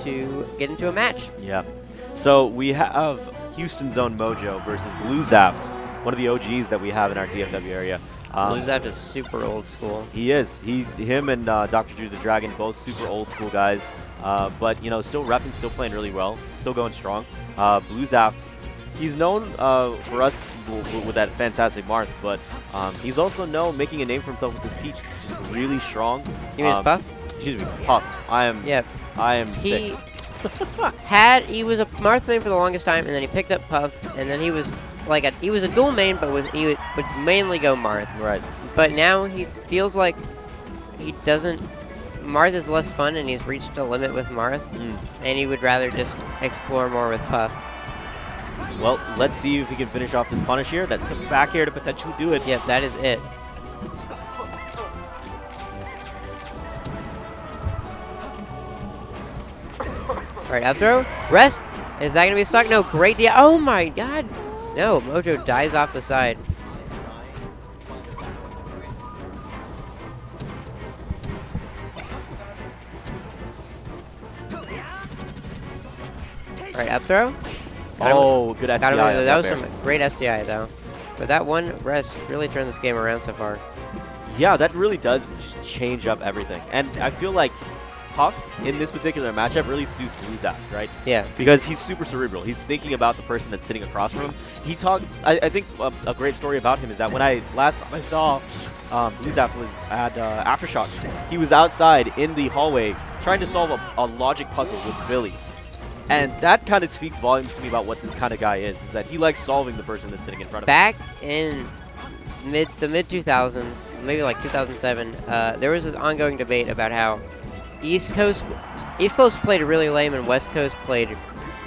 to get into a match. Yeah. So we have Houston's own Mojo versus bluezaft, one of the OGs that we have in our DFW area. bluezaft is super old school. He is. Him and Dr. Drew the Dragon, both super old school guys. But, you know, still repping, still playing really well, still going strong. bluezaft, he's known for us with that fantastic Marth, but he's also known making a name for himself with his Peach. It's just really strong. You mean his Puff? Excuse me, Puff. I am sick. He was a Marth main for the longest time, and then he picked up Puff, and then he was like he was a dual main, but he would mainly go Marth. Right. But now he feels like he doesn't. Marth is less fun, and he's reached a limit with Marth, and he would rather just explore more with Puff. Well, let's see if he can finish off this punish here. That's the back air to potentially do it. Yep, that is it. All right, up throw. Rest. Is that going to be stuck? No, great deal. Oh, my God. No, Mojo dies off the side. All right, up throw. Good SDI. That was some great SDI, though. But that one rest really turned this game around so far. Yeah, that really does just change up everything. And I feel like Puff in this particular matchup really suits bluezaft, right? Yeah. Because he's super cerebral. He's thinking about the person that's sitting across from him. He talked. I think a great story about him is that when last time I saw bluezaft was at Aftershock, he was outside in the hallway trying to solve a logic puzzle with Billy. And that kind of speaks volumes to me about what this kind of guy is that he likes solving the person that's sitting in front of him. Back in the mid-2000s, maybe like 2007, there was this ongoing debate about how East Coast played really lame and West Coast played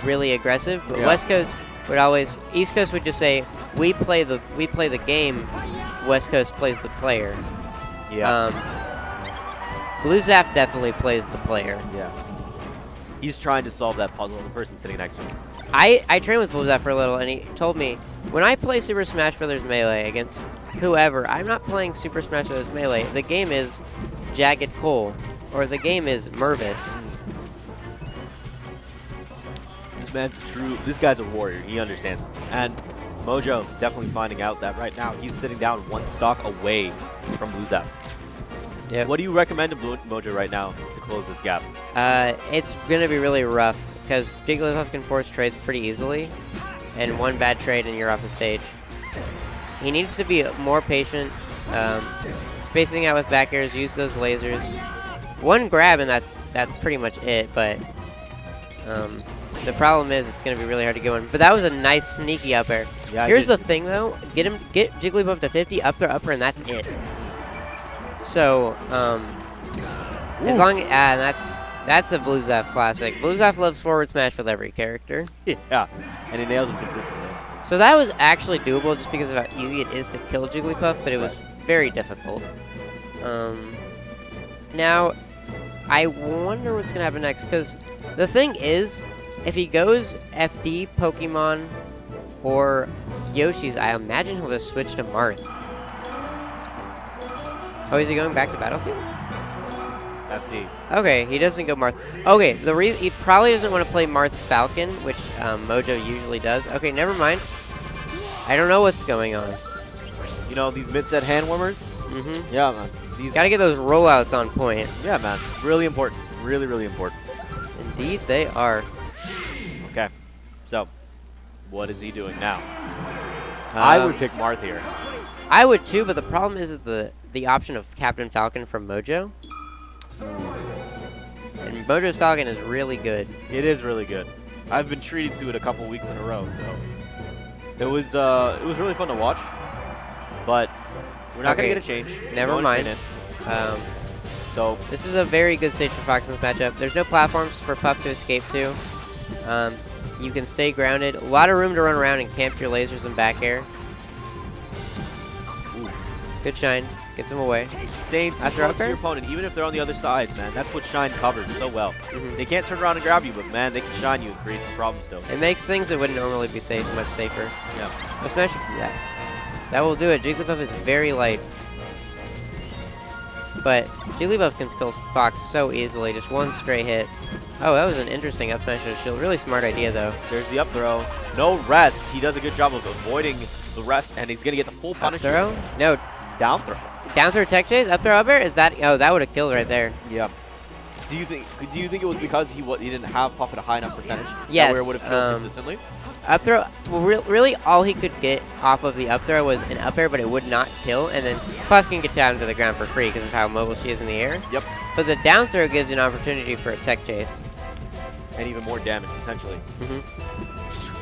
really aggressive. But West Coast would always, East Coast would just say, we play the game, West Coast plays the player. Yeah. bluezaft definitely plays the player. Yeah. He's trying to solve that puzzle, the person sitting next to him. I trained with bluezaft for a little, and he told me, when I play Super Smash Bros. Melee against whoever, I'm not playing Super Smash Bros. Melee. The game is Jagged Cole, or the game is Mervis. This guy's a warrior. He understands. And Mojo definitely finding out that right now he's sitting down one stock away from bluezaft. Yep. What do you recommend to Mojo right now to close this gap? It's going to be really rough because Jigglypuff can force trades pretty easily, and one bad trade and you're off the stage. He needs to be more patient, spacing out with back airs, use those lasers. One grab and that's pretty much it, but the problem is it's going to be really hard to get one. But that was a nice sneaky up air. Yeah, here's the thing though, get Jigglypuff to 50, up throw upper, and that's it. So, as long as, that's a bluezaft classic. Bluezaft loves forward smash with every character. Yeah, and he nails him consistently. So that was actually doable just because of how easy it is to kill Jigglypuff, but it was very difficult. Now, I wonder what's going to happen next, because the thing is, if he goes FD Pokemon or Yoshi's, I imagine he'll just switch to Marth. Oh, is he going back to Battlefield? FD. Okay, he doesn't go Marth. Okay, the reason he probably doesn't want to play Marth Falcon, which Mojo usually does. Okay, never mind. I don't know what's going on. You know, these mid-set hand warmers? Mm-hmm. Yeah, man. Gotta get those rollouts on point. Yeah, man. Really important. Really, really important. Indeed, they are. Okay. So, what is he doing now? I would pick Marth here. I would too, but the problem is the option of Captain Falcon from Mojo. And Mojo's Falcon is really good. It is really good. I've been treated to it a couple weeks in a row, so it was really fun to watch. But we're not gonna get a change. Never mind. So this is a very good stage for Fox in this matchup. There's no platforms for Puff to escape to. You can stay grounded. A lot of room to run around and camp your lasers and back air. Oof. Good shine. Gets him away. Staying too close to your opponent, even if they're on the other side, man. That's what Shine covers so well. They can't turn around and grab you, but man, they can shine you and create some problems still. It makes things that wouldn't normally be safe much safer. Yeah. Let's smash it. That will do it. Jigglypuff is very light. But Jigglypuff can kill Fox so easily, just one stray hit. Oh, that was an interesting up smash to the shield. Really smart idea, though. There's the up throw. No rest. He does a good job of avoiding the rest, and he's going to get the full punish. Up throw? No. Down throw. Down throw tech chase? Up throw up air? Is that... Oh, that would have killed right there. Yeah. Do you think it was because he didn't have Puff at a high enough percentage? Yes. Where it would have killed consistently? Up throw, well, really all he could get off of the up throw was an up air, but it would not kill, and then Puff can get down to the ground for free because of how mobile she is in the air. Yep. But the down throw gives you an opportunity for a tech chase. And even more damage, potentially.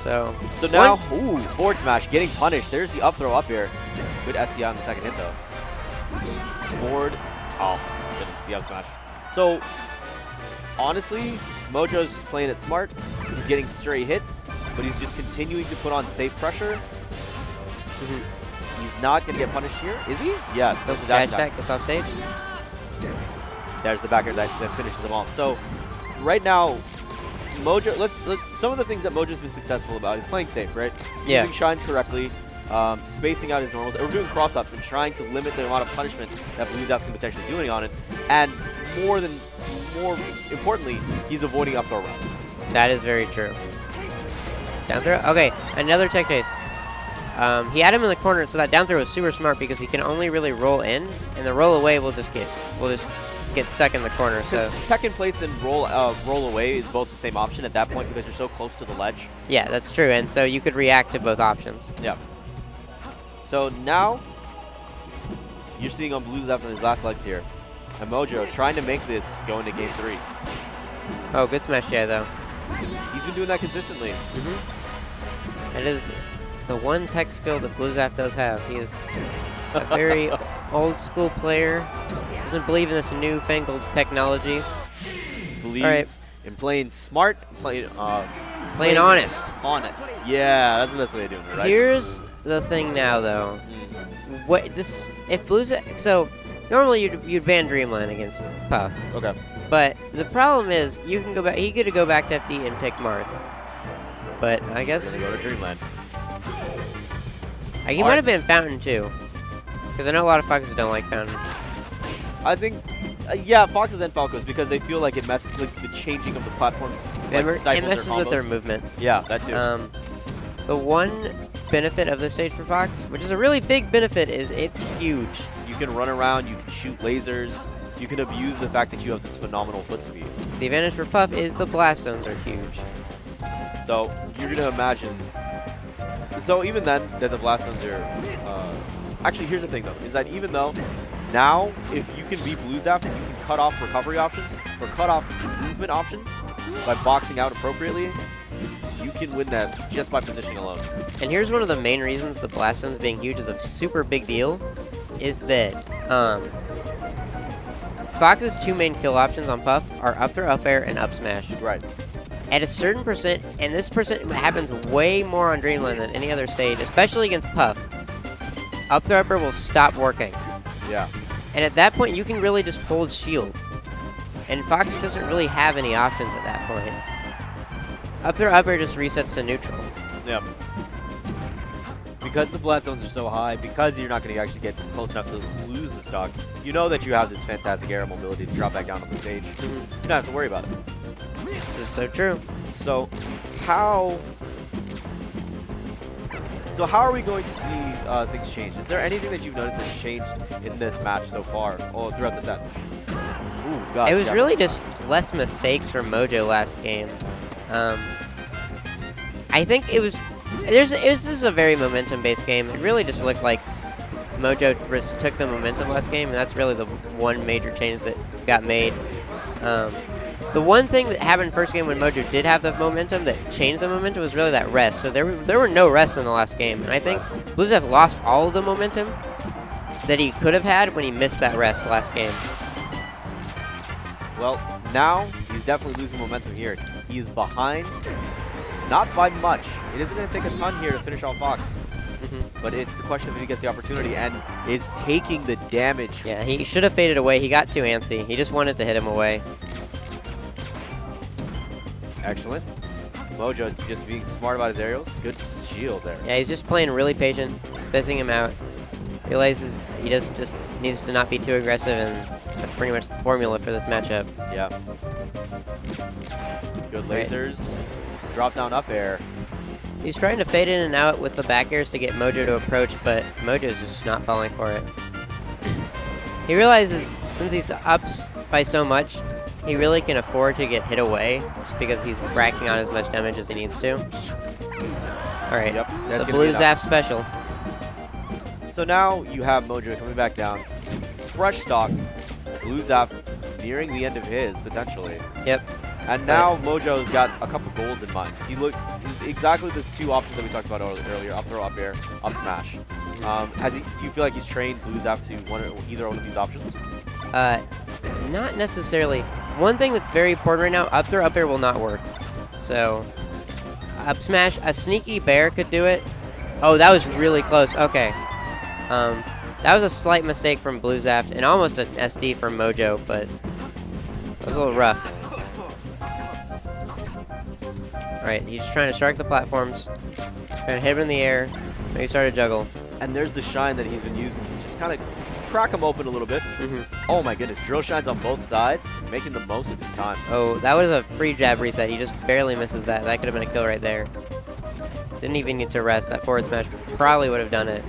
So now, ooh, forward smash, getting punished. There's the up throw up here. Good SDI on the second hit, though. Forward, oh, goodness, the up smash. So, honestly, Mojo's just playing it smart. He's getting stray hits, but he's just continuing to put on safe pressure. He's not going to get punished here, is he? Yes. There's the dash attack. Gets off stage. There's the back air that finishes him off. So, right now, Mojo, let's some of the things that Mojo's been successful about is playing safe, right? Yeah. Using shines correctly, spacing out his normals, or doing cross-ups and trying to limit the amount of punishment that bluezaft can potentially do on it. And more importantly, he's avoiding up throw rest. That is very true. Down throw? Okay, another tech chase. He had him in the corner, so that down throw was super smart because he can only really roll in, and the roll away will just get stuck in the corner. So tech in place and roll away is both the same option at that point because you're so close to the ledge. Yeah, that's true, and so you could react to both options. Yeah. So now you're seeing on bluezaft on his last legs here, and Mojo trying to make this go into game 3. Oh, good smash J though. He's been doing that consistently. It is the one tech skill that bluezaft does have. He is a very old school player. Doesn't believe in this newfangled technology. Believes in playing smart, playing honest. Honest. Yeah, that's the best way of doing it, right? Here's the thing now, though. If bluezaft, so normally you'd ban Dreamland against Puff. Okay. But the problem is you can go back. He could go back to FD and pick Marth. But I guess he's gonna go to Dreamland. He might have been Fountain too, because I know a lot of Foxes don't like Fountain. I think, yeah, Foxes and Falcos because they feel like it messes like the changing of the platforms. It messes with their movement. Yeah, that too. The one benefit of this stage for Fox, which is a really big benefit, is it's huge. You can run around, you can shoot lasers, you can abuse the fact that you have this phenomenal foot speed. The advantage for Puff is the blast zones are huge. So you're gonna imagine. So even then, that the blast zones are. Actually, here's the thing though, is that even though now, if you can beat bluezaft, you can cut off recovery options or cut off movement options by boxing out appropriately. You can win that just by positioning alone. And here's one of the main reasons the blast zones being huge is a super big deal, is that Fox's 2 main kill options on Puff are up throw, up air, and up smash. Right. At a certain percent, and this percent happens way more on Dreamland than any other stage, especially against Puff, up throw, up air will stop working. Yeah. And at that point, you can really just hold shield. And Fox doesn't really have any options at that point. Up throw, up air just resets to neutral. Yep. Because the blast zones are so high, because you're not going to actually get close enough to lose the stock, you know that you have this fantastic air mobility to drop back down on the stage. You don't have to worry about it. This is so true. So how are we going to see things change? Is there anything that you've noticed that's changed in this match so far, or throughout the set? Ooh, God. It was really just less mistakes from Mojo last game. I think it was. This is a very momentum-based game. It really just looked like Mojo took the momentum last game, and that's really the one major change that got made. The one thing that happened first game when Mojo did have the momentum that changed the momentum was really that rest. So there were no rests in the last game, and I think bluezaft lost all of the momentum that he could have had when he missed that rest last game. Well, now he's definitely losing momentum here. He is behind, not by much. It isn't going to take a ton here to finish off Fox. But it's a question of if he gets the opportunity and is taking the damage. Yeah, he should have faded away. He got too antsy. He just wanted to hit him away. Excellent. Mojo just being smart about his aerials. Good shield there. Yeah, he's just playing really patient, spacing him out. Realizes he just needs to not be too aggressive and That's pretty much the formula for this matchup. Yeah. Good lasers. Drop down up air. He's trying to fade in and out with the back airs to get Mojo to approach, but Mojo's just not falling for it. He realizes since he's up by so much, he really can afford to get hit away just because he's racking on as much damage as he needs to. Alright, Yep, the blue zaft special. So now you have Mojo coming back down. Fresh stock. Blue zaft nearing the end of his, potentially. Yep. And now Mojo's got a couple goals in mind. He looked exactly the two options that we talked about earlier: up throw, up air, up smash. Do you feel like he's trained blue zaft to either one of these options? Not necessarily. One thing that's very important right now: up throw, up air will not work. So, up smash, a sneaky bear could do it. Oh, that was really close. Okay. That was a slight mistake from blue zaft and almost an SD from Mojo, but it was a little rough. Alright, he's just trying to shark the platforms, trying to hit him in the air, maybe start a juggle. And there's the shine that he's been using to just kind of crack him open a little bit. Oh my goodness, drill shines on both sides, making the most of his time. Oh, that was a free jab reset. He just barely misses that. That could have been a kill right there. Didn't even need to rest. That forward smash probably would have done it.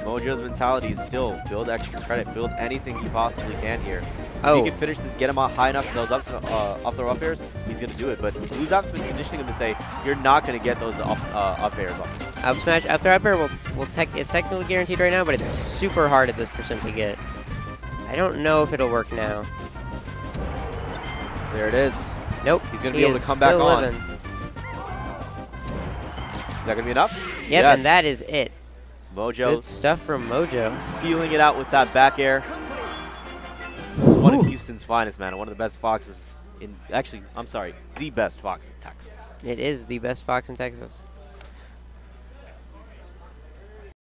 Mojo's mentality is still build extra credit, build anything he possibly can here. Oh. If he can finish this, get him out high enough in those up throw up airs, he's going to do it. But blue zaft's been conditioning him to say, you're not going to get those up airs up. Up smash, up throw up air is technically guaranteed right now, but it's super hard at this percent to get. I don't know if it'll work now. There it is. Nope. He's going to be able to come back on. Is that going to be enough? Yep, yes. And that is it. Mojo. Good stuff from Mojo. Sealing it out with that back air. This is one of Houston's finest, man. One of the best foxes in, actually, I'm sorry, the best fox in Texas. It is the best fox in Texas.